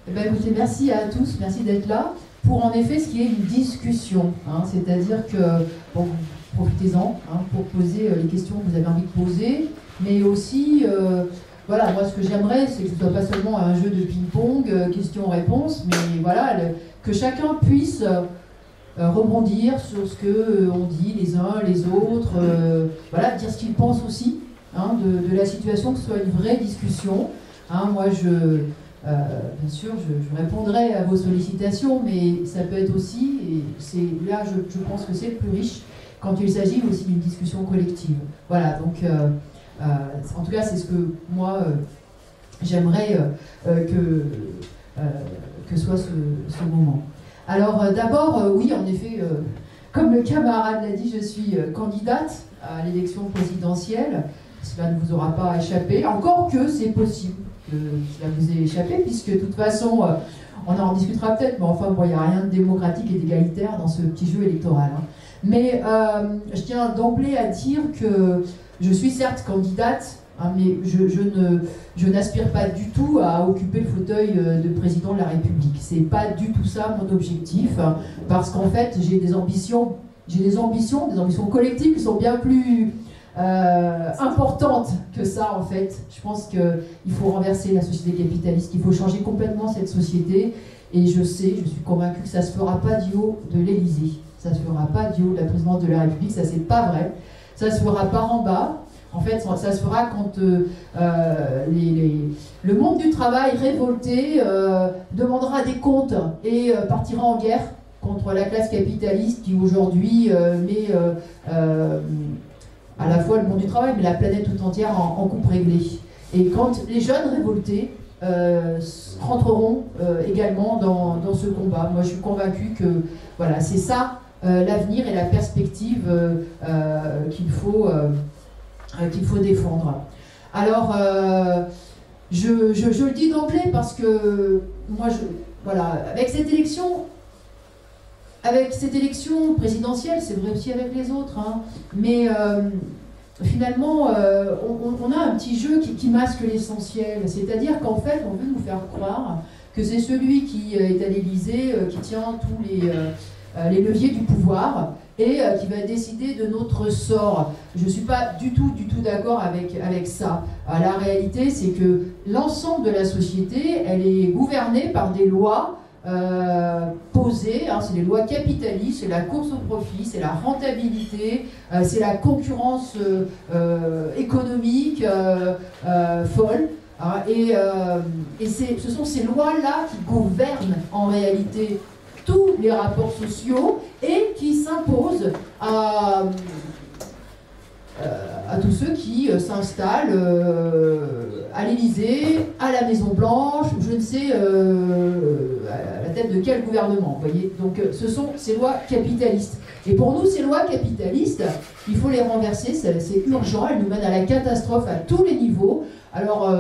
Eh bien, écoutez, merci à tous, merci d'être là pour en effet ce qui est une discussion. Hein, c'est-à-dire que, bon, profitez-en pour poser les questions que vous avez envie de poser, mais aussi, voilà, moi ce que j'aimerais, c'est que ce ne soit pas seulement un jeu de ping-pong, questions-réponses, mais voilà, que chacun puisse rebondir sur ce qu'on dit les uns, les autres, voilà, dire ce qu'ils pensent aussi de la situation, que ce soit une vraie discussion. Moi, bien sûr, je répondrai à vos sollicitations, mais ça peut être aussi, et là, je pense que c'est le plus riche, quand il s'agit aussi d'une discussion collective. Voilà, donc, en tout cas, c'est ce que moi, j'aimerais que soit ce moment. Alors, d'abord, oui, en effet, comme le camarade l'a dit, je suis candidate à l'élection présidentielle. Cela ne vous aura pas échappé, encore que c'est possible que cela vous ait échappé, puisque de toute façon, on en discutera peut-être, mais enfin, bon, il n'y a rien de démocratique et d'égalitaire dans ce petit jeu électoral. Mais je tiens d'emblée à dire que je suis certes candidate, mais je n'aspire pas du tout à occuper le fauteuil de président de la République. C'est pas du tout ça mon objectif, parce qu'en fait, j'ai des ambitions collectives qui sont bien plus importante que ça, en fait. Je pense qu'il faut renverser la société capitaliste, qu'il faut changer complètement cette société, et je suis convaincue que ça ne se fera pas du haut de l'Élysée, ça ne se fera pas du haut de la présidence de la République, ça c'est pas vrai, ça se fera par en bas. En fait, ça se fera quand le monde du travail révolté demandera des comptes et partira en guerre contre la classe capitaliste qui aujourd'hui met à la fois le monde du travail, mais la planète tout entière en coupe réglée. Et quand les jeunes révoltés rentreront également dans ce combat, moi je suis convaincue que voilà, c'est ça l'avenir et la perspective qu'il faut défendre. Alors, je le dis d'emblée parce que moi, voilà, avec cette élection présidentielle, c'est vrai aussi avec les autres, mais finalement, on a un petit jeu qui masque l'essentiel. C'est-à-dire qu'en fait, on veut nous faire croire que c'est celui qui est à l'Élysée qui tient tous les leviers du pouvoir et qui va décider de notre sort. Je ne suis pas du tout d'accord avec ça. La réalité, c'est que l'ensemble de la société, elle est gouvernée par des lois posées, c'est les lois capitalistes, c'est la course au profit, c'est la rentabilité, c'est la concurrence économique folle. Et ce sont ces lois-là qui gouvernent en réalité tous les rapports sociaux et qui s'imposent à tous ceux qui s'installent à l'Élysée, à la Maison-Blanche, je ne sais à la tête de quel gouvernement, vous voyez. Donc ce sont ces lois capitalistes. Et pour nous, ces lois capitalistes, il faut les renverser, c'est urgent, elles nous mènent à la catastrophe à tous les niveaux. Alors,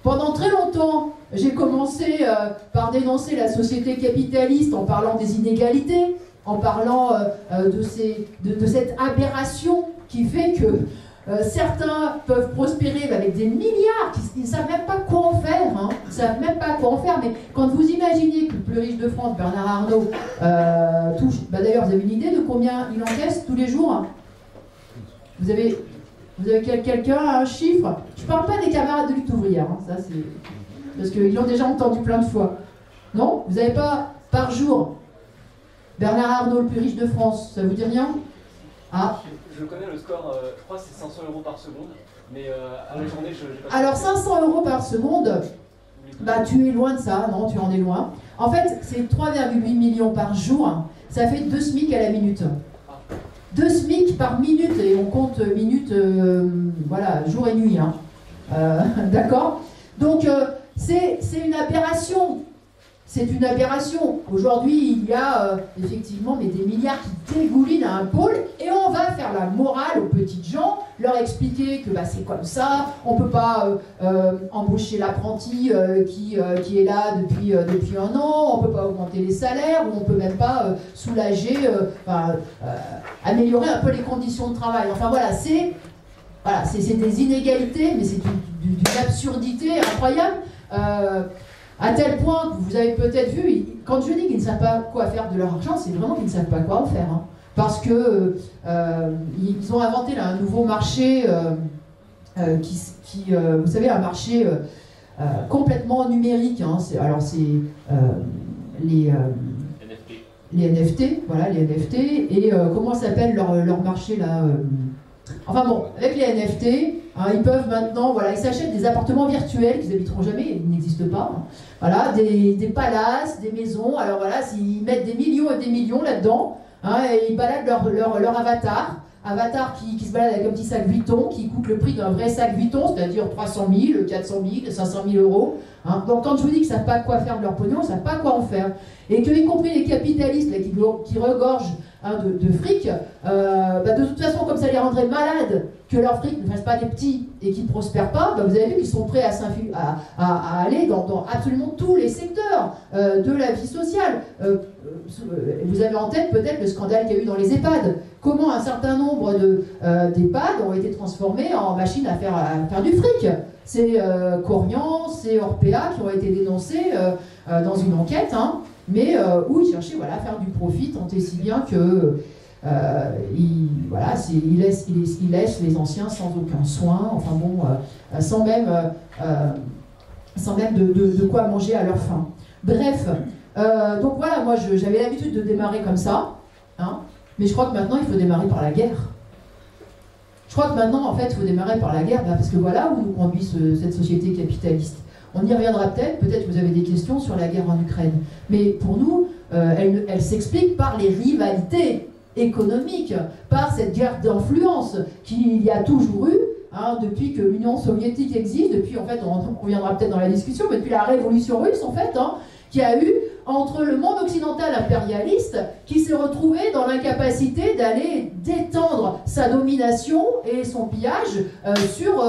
pendant très longtemps, j'ai commencé par dénoncer la société capitaliste en parlant des inégalités, en parlant de cette aberration qui fait que certains peuvent prospérer avec des milliards, ils ne savent même pas quoi en faire, ils ne savent même pas quoi en faire, mais quand vous imaginez que le plus riche de France, Bernard Arnault, touche, d'ailleurs vous avez une idée de combien il encaisse tous les jours? Vous avez quelqu'un un chiffre? Je ne parle pas des camarades de lutte ouvrière, ça c'est... parce qu'ils l'ont déjà entendu plein de fois. Non? Vous n'avez pas par jour Bernard Arnault, le plus riche de France, ça vous dit rien? Je connais le score, je crois que c'est 500 € par seconde, mais à la journée, je pas... Alors 500 € par seconde, tu es loin de ça, non, tu en es loin. En fait, c'est 3,8 millions par jour, ça fait 2 SMIC à la minute. 2 SMIC par minute, et on compte minutes, voilà, jour et nuit. D'accord? Donc, c'est une aberration. C'est une aberration. Aujourd'hui, il y a effectivement des milliards qui dégoulinent à un pôle et on va faire la morale aux petites gens, leur expliquer que c'est comme ça, on ne peut pas embaucher l'apprenti qui est là depuis un an, on ne peut pas augmenter les salaires, ou on ne peut même pas soulager, améliorer un peu les conditions de travail. Enfin voilà, c'est des inégalités, mais c'est d'une absurdité incroyable. À tel point que vous avez peut-être vu, quand je dis qu'ils ne savent pas quoi faire de leur argent, c'est vraiment qu'ils ne savent pas quoi en faire. Hein. Parce que ils ont inventé là, un nouveau marché vous savez, un marché complètement numérique. Hein. Alors c'est les NFT, voilà, les NFT. Et comment s'appelle leur marché là Enfin bon, avec les NFT, hein, ils peuvent maintenant, voilà, ils s'achètent des appartements virtuels qu'ils n'habiteront jamais, ils n'existent pas. Hein. Voilà, des palaces, des maisons. Alors voilà, ils mettent des millions et des millions là-dedans, hein, et ils baladent leur avatar. Avatar qui se balade avec un petit sac Vuitton qui coûte le prix d'un vrai sac Vuitton, c'est-à-dire 300 000, 400 000, 500 000 euros. Hein. Donc quand je vous dis qu'ils ne savent pas quoi faire de leur pognon, ils ne savent pas quoi en faire. Et que, y compris les capitalistes là, qui regorgent hein, de fric, de toute façon, comme ça les rendrait malades, que leur fric ne fasse pas des petits et qu'ils ne prospèrent pas, vous avez vu qu'ils sont prêts à aller dans absolument tous les secteurs de la vie sociale. Vous avez en tête peut-être le scandale qu'il y a eu dans les EHPAD. Comment un certain nombre d'EHPAD ont été transformés en machines à faire du fric. C'est Corian, c'est Orpea qui ont été dénoncés dans une enquête, hein, mais où ils cherchaient voilà, à faire du profit, tant et si bien que ils laissent les anciens sans aucun soin, enfin bon, sans même de quoi manger à leur faim. Bref, donc voilà, moi j'avais l'habitude de démarrer comme ça, hein, mais je crois que maintenant il faut démarrer par la guerre. Je crois que maintenant, en fait, il faut démarrer par la guerre, parce que voilà où nous conduit cette société capitaliste. On y reviendra peut-être que vous avez des questions sur la guerre en Ukraine. Mais pour nous, elle s'explique par les rivalités économiques, par cette guerre d'influence qu'il y a toujours eu, hein, depuis que l'Union soviétique existe, depuis, en fait, on reviendra peut-être dans la discussion, mais depuis la révolution russe, en fait, hein, qui a eu entre le monde occidental impérialiste qui s'est retrouvé dans l'incapacité d'aller détendre sa domination et son pillage sur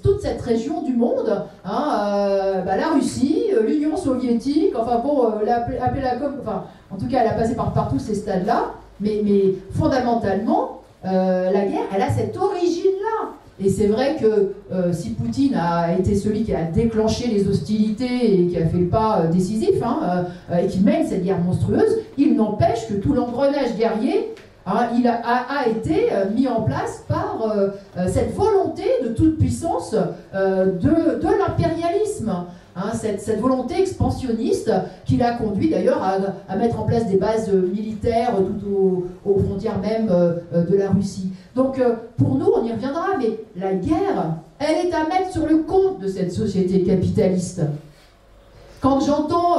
toute cette région du monde, hein, la Russie, l'Union soviétique, enfin bon, enfin, en tout cas elle a passé par tous ces stades-là, mais fondamentalement, la guerre, elle a cette origine-là. Et c'est vrai que si Poutine a été celui qui a déclenché les hostilités et qui a fait le pas décisif, hein, et qui mène cette guerre monstrueuse, il n'empêche que tout l'engrenage guerrier hein, a été mis en place par cette volonté de toute puissance de l'impérialisme. Hein, cette volonté expansionniste qui l'a conduit d'ailleurs à mettre en place des bases militaires tout aux frontières même de la Russie. Donc pour nous, on y reviendra, mais la guerre, elle est à mettre sur le compte de cette société capitaliste. Quand j'entends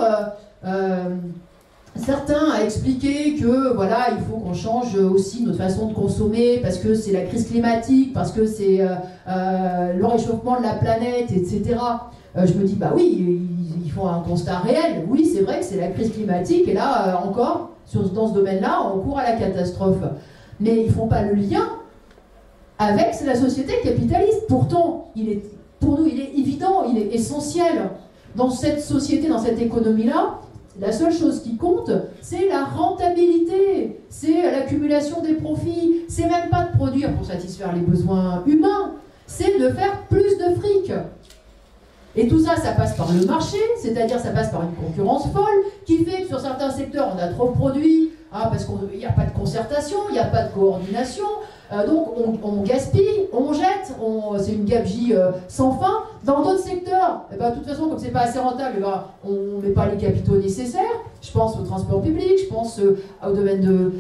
certains expliquer que voilà, il faut qu'on change aussi notre façon de consommer parce que c'est la crise climatique, parce que c'est le réchauffement de la planète, etc. Je me dis, bah oui, ils font un constat réel. Oui, c'est vrai que c'est la crise climatique, et là, encore, dans ce domaine-là, on court à la catastrophe. Mais ils ne font pas le lien avec la société capitaliste. Pourtant, pour nous, il est évident, il est essentiel. Dans cette société, dans cette économie-là, la seule chose qui compte, c'est la rentabilité, c'est l'accumulation des profits. C'est même pas de produire pour satisfaire les besoins humains, c'est de faire plus de fric. Et tout ça, ça passe par le marché, c'est-à-dire ça passe par une concurrence folle, qui fait que sur certains secteurs, on a trop de produits, hein, parce qu'il n'y a pas de concertation, il n'y a pas de coordination, donc on gaspille, on jette, c'est une gabegie sans fin. Dans d'autres secteurs, de toute façon, comme c'est pas assez rentable, on ne met pas les capitaux nécessaires. Je pense au transport public, je pense au domaine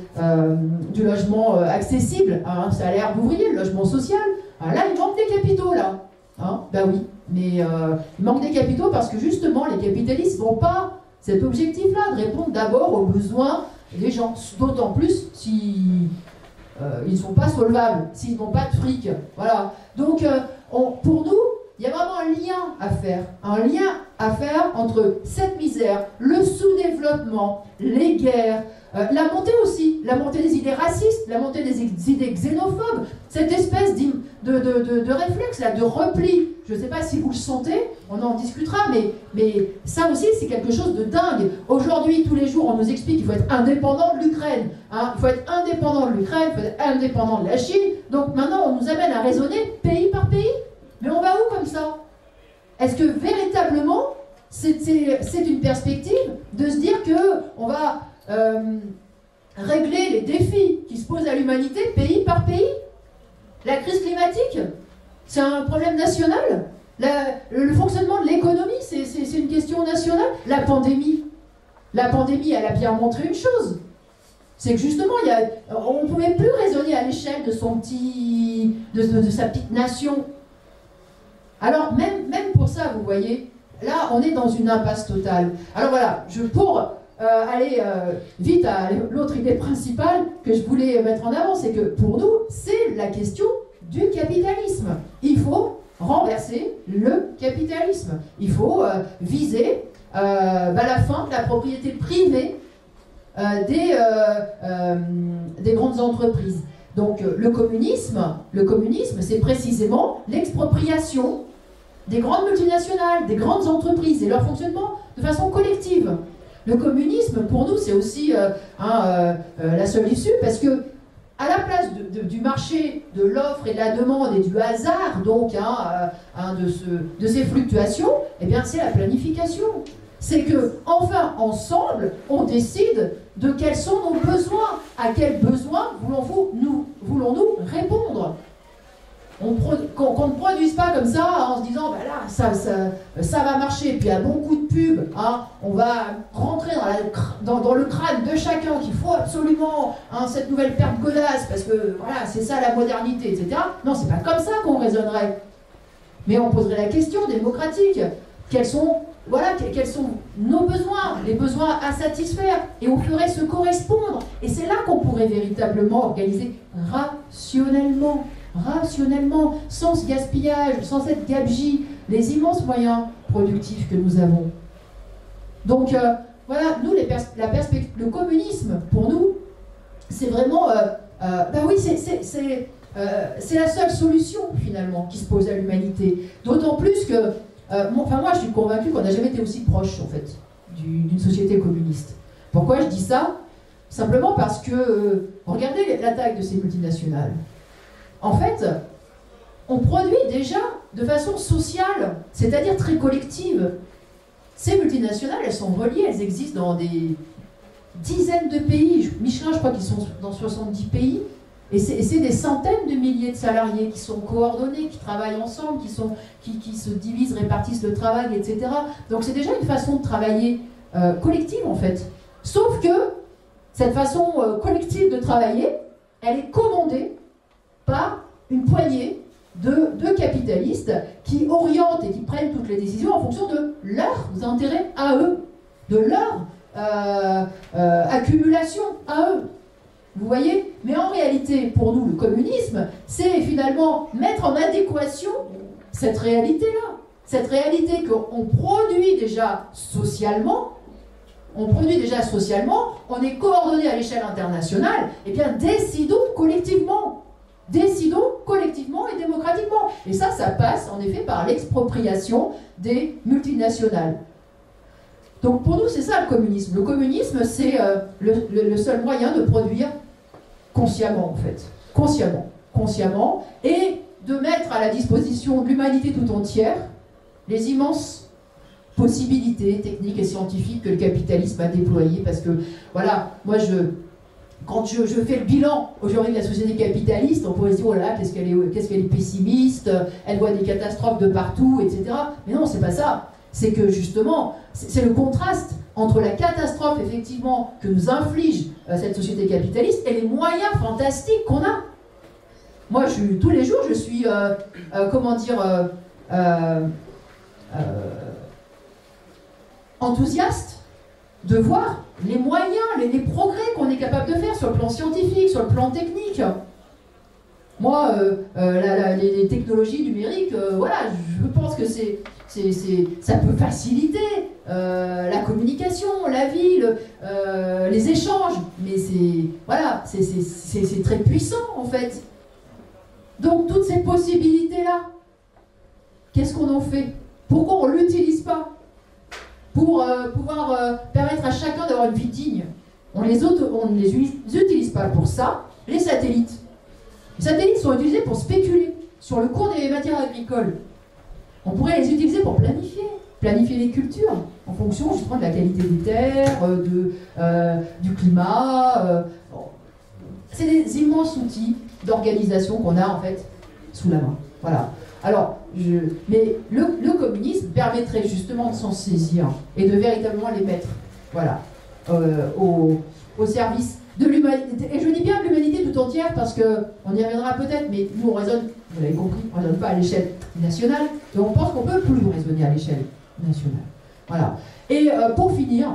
du logement accessible, à un salaire d'ouvrier, le logement social. Là, il manque des capitaux, là. Hein, ben oui, mais il manque des capitaux parce que justement les capitalistes n'ont pas cet objectif-là de répondre d'abord aux besoins des gens, d'autant plus si ils ne sont pas solvables, s'ils n'ont pas de fric. Voilà. Donc pour nous, il y a vraiment un lien à faire entre cette misère, le sous-développement, les guerres, la montée des idées racistes, la montée des idées xénophobes, cette espèce de réflexe là, de repli. Je ne sais pas si vous le sentez, on en discutera, mais ça aussi c'est quelque chose de dingue. Aujourd'hui, tous les jours, on nous explique qu'il faut être indépendant de l'Ukraine. Hein, il faut être indépendant de l'Ukraine, il faut être indépendant de la Chine. Donc maintenant, on nous amène à raisonner pays par pays. Mais on va où comme ça? Est-ce que véritablement, c'est une perspective de se dire qu'on va régler les défis qui se posent à l'humanité pays par pays. La crise climatique, c'est un problème national. Le fonctionnement de l'économie, c'est une question nationale. La pandémie, elle a bien montré une chose. C'est que justement, on ne pouvait plus raisonner à l'échelle de sa petite nation. Alors, même pour ça, vous voyez, là, on est dans une impasse totale. Alors voilà, pour aller vite à l'autre idée principale que je voulais mettre en avant, c'est que pour nous, c'est la question du capitalisme. Il faut renverser le capitalisme. Il faut viser la fin de la propriété privée des grandes entreprises. Donc le communisme, c'est précisément l'expropriation des grandes multinationales, des grandes entreprises et leur fonctionnement de façon collective. Le communisme, pour nous, c'est aussi la seule issue, parce que à la place du marché, de l'offre et de la demande et du hasard, donc de ces fluctuations, eh bien c'est la planification. C'est que, enfin, ensemble, on décide de quels sont nos besoins, à quels besoins voulons-nous répondre. Qu'on ne produise pas comme ça en se disant, ben là, ça va marcher, puis à bon coup de pub, on va rentrer dans le crâne de chacun qu'il faut absolument cette nouvelle paire de godasses, parce que voilà, c'est ça la modernité, etc. Non, c'est pas comme ça qu'on raisonnerait. Mais on poserait la question démocratique. Quels sont nos besoins, les besoins à satisfaire, et on ferait se correspondre. Et c'est là qu'on pourrait véritablement organiser rationnellement, sans gaspillage, sans cette gabegie, les immenses moyens productifs que nous avons. Donc voilà, nous, le communisme, pour nous, c'est vraiment, oui, c'est la seule solution, finalement, qui se pose à l'humanité. D'autant plus que, moi, je suis convaincue qu'on n'a jamais été aussi proche, en fait, d'une société communiste. Pourquoi je dis ça? Simplement parce que, regardez la taille de ces multinationales. En fait, on produit déjà de façon sociale, c'est-à-dire très collective. Ces multinationales, elles sont reliées, elles existent dans des dizaines de pays. Michelin, je crois qu'ils sont dans 70 pays. Et c'est des centaines de milliers de salariés qui sont coordonnés, qui travaillent ensemble, qui se divisent, répartissent le travail, etc. Donc c'est déjà une façon de travailler collective, en fait. Sauf que cette façon collective de travailler, elle est commandée par une poignée de capitalistes qui orientent et qui prennent toutes les décisions en fonction de leurs intérêts à eux, de leur accumulation à eux. Vous voyez? Mais en réalité, pour nous, le communisme, c'est finalement mettre en adéquation cette réalité-là. Cette réalité qu'on produit déjà socialement, on est coordonné à l'échelle internationale, eh bien décidons collectivement et démocratiquement. Et ça passe en effet par l'expropriation des multinationales. Donc pour nous, c'est ça le communisme. Le communisme, c'est le seul moyen de produire consciemment, en fait. Consciemment, et de mettre à la disposition de l'humanité tout entière les immenses possibilités techniques et scientifiques que le capitalisme a déployées. Parce que, voilà, moi, quand je fais le bilan aujourd'hui de la société capitaliste, on pourrait se dire, oh là là, qu'est-ce qu'elle est pessimiste, elle voit des catastrophes de partout, etc. Mais non, c'est pas ça. C'est que justement, c'est le contraste entre la catastrophe, effectivement, que nous inflige cette société capitaliste et les moyens fantastiques qu'on a. Moi, tous les jours, je suis, enthousiaste de voir les moyens, les progrès qu'on est capable de faire sur le plan scientifique, sur le plan technique. Moi, les technologies numériques, je pense que ça peut faciliter la communication, la vie, les échanges, mais c'est très puissant en fait. Donc toutes ces possibilités-là, qu'est-ce qu'on en fait? Pourquoi on ne l'utilise pas? Pour pouvoir permettre à chacun d'avoir une vie digne. On ne les utilise pas pour ça. Les satellites. Les satellites sont utilisés pour spéculer sur le cours des matières agricoles. On pourrait les utiliser pour planifier. planifier les cultures en fonction justement de la qualité des terres, du climat. Bon. C'est des immenses outils d'organisation qu'on a en fait sous la main. Voilà. Alors, mais le communisme permettrait justement de s'en saisir et de véritablement les mettre, voilà, au service de l'humanité. Et je dis bien de l'humanité tout entière parce qu'on y reviendra peut-être, mais nous on raisonne, vous l'avez compris, on ne raisonne pas à l'échelle nationale, et on pense qu'on ne peut plus raisonner à l'échelle nationale. Voilà. Et pour finir,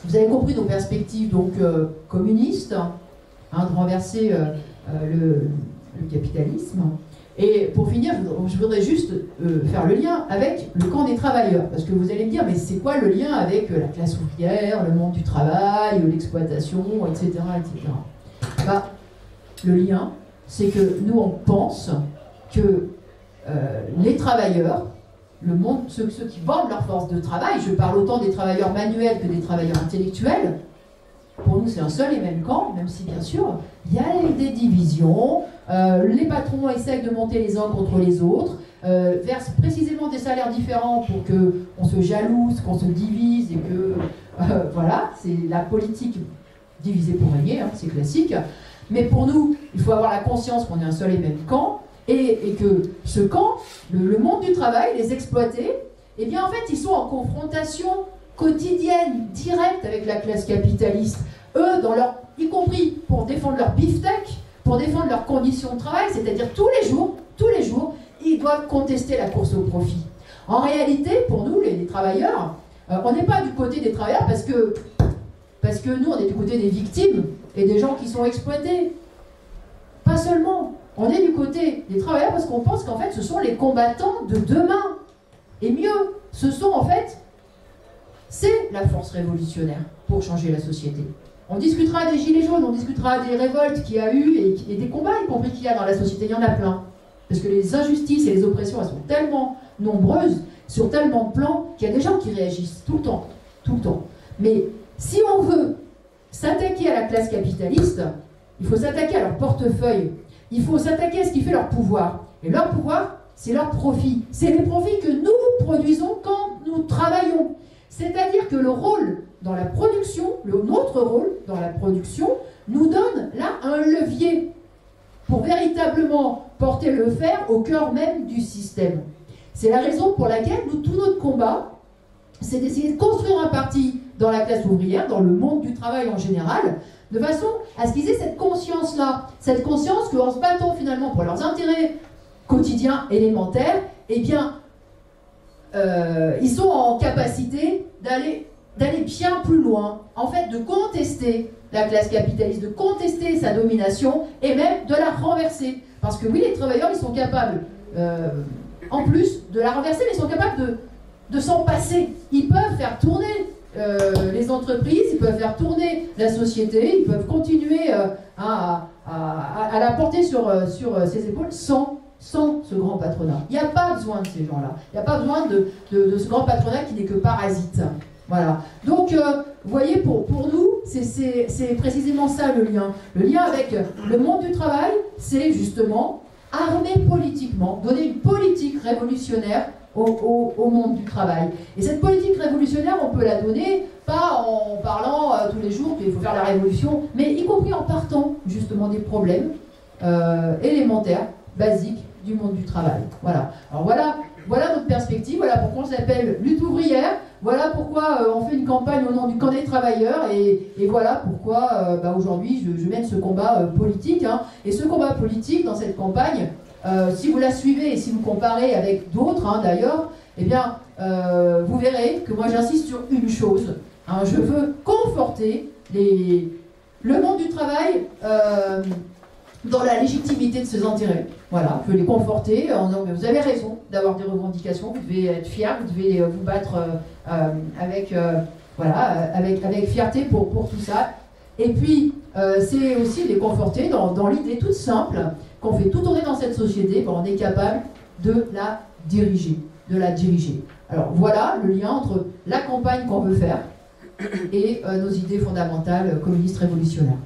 vous avez compris nos perspectives donc communistes, hein, de renverser le capitalisme. Et pour finir, je voudrais juste faire le lien avec le camp des travailleurs. Parce que vous allez me dire, mais c'est quoi le lien avec la classe ouvrière, le monde du travail, l'exploitation, etc., etc. Bah, le lien, c'est que nous, on pense que les travailleurs, le monde, ceux qui vendent leur force de travail, je parle autant des travailleurs manuels que des travailleurs intellectuels, pour nous, c'est un seul et même camp, même si, bien sûr, il y a des divisions, les patrons essayent de monter les uns contre les autres, versent précisément des salaires différents pour qu'on se jalouse, qu'on se divise, et que, voilà, c'est la politique divisée pour régner, hein, c'est classique. Mais pour nous, il faut avoir la conscience qu'on est un seul et même camp, et que ce camp, le monde du travail, les exploités, eh bien, en fait, ils sont en confrontation quotidienne, directe avec la classe capitaliste. Eux, y compris pour défendre leur beefsteak, pour défendre leurs conditions de travail, c'est-à-dire tous les jours, ils doivent contester la course au profit. En réalité, pour nous, les travailleurs, on n'est pas du côté des travailleurs parce que nous, on est du côté des victimes et des gens qui sont exploités. Pas seulement. On est du côté des travailleurs parce qu'on pense qu'en fait, ce sont les combattants de demain. Et mieux, ce sont en fait... C'est la force révolutionnaire pour changer la société. On discutera des gilets jaunes, on discutera des révoltes qu'il y a eu et des combats, y compris qu'il y a dans la société, il y en a plein. Parce que les injustices et les oppressions, elles sont tellement nombreuses, sur tellement de plans, qu'il y a des gens qui réagissent tout le temps, tout le temps. Mais si on veut s'attaquer à la classe capitaliste, il faut s'attaquer à leur portefeuille, il faut s'attaquer à ce qui fait leur pouvoir. Et leur pouvoir, c'est leur profit. C'est les profits que nous produisons quand nous travaillons. C'est-à-dire que le rôle dans la production, notre rôle dans la production, nous donne là un levier pour véritablement porter le fer au cœur même du système. C'est la raison pour laquelle tout notre combat, c'est d'essayer de construire un parti dans la classe ouvrière, dans le monde du travail en général, de façon à ce qu'ils aient cette conscience-là, cette conscience qu'en se battant finalement pour leurs intérêts quotidiens élémentaires, eh bien, ils sont en capacité d'aller bien plus loin, en fait de contester la classe capitaliste, de contester sa domination et même de la renverser. Parce que oui, les travailleurs, ils sont capables, en plus de la renverser, mais ils sont capables de s'en passer. Ils peuvent faire tourner les entreprises, ils peuvent faire tourner la société, ils peuvent continuer à la porter sur ses épaules sans ce grand patronat. Il n'y a pas besoin de ces gens-là. Il n'y a pas besoin de ce grand patronat qui n'est que parasite. Voilà. Donc, vous voyez, pour nous, c'est précisément ça le lien. Le lien avec le monde du travail, c'est justement armer politiquement, donner une politique révolutionnaire au monde du travail. Et cette politique révolutionnaire, on peut la donner, pas en parlant tous les jours qu'il faut faire la révolution, mais y compris en partant justement des problèmes élémentaires, basiques, du monde du travail. Voilà. Alors voilà notre perspective, voilà pourquoi on s'appelle lutte ouvrière, voilà pourquoi on fait une campagne au nom du camp des travailleurs, et voilà pourquoi aujourd'hui je mène ce combat politique. Hein. Et ce combat politique, dans cette campagne, si vous la suivez et si vous comparez avec d'autres hein, d'ailleurs, eh bien vous verrez que moi j'insiste sur une chose. Hein, je veux conforter le monde du travail dans la légitimité de ses intérêts. Voilà, je veux les conforter en disant, mais vous avez raison d'avoir des revendications, vous devez être fiers, vous devez vous battre avec fierté pour tout ça. Et puis, c'est aussi les conforter dans l'idée toute simple qu'on fait tout tourner dans cette société, qu'on est capable de la diriger. Alors voilà le lien entre la campagne qu'on veut faire et nos idées fondamentales communistes révolutionnaires.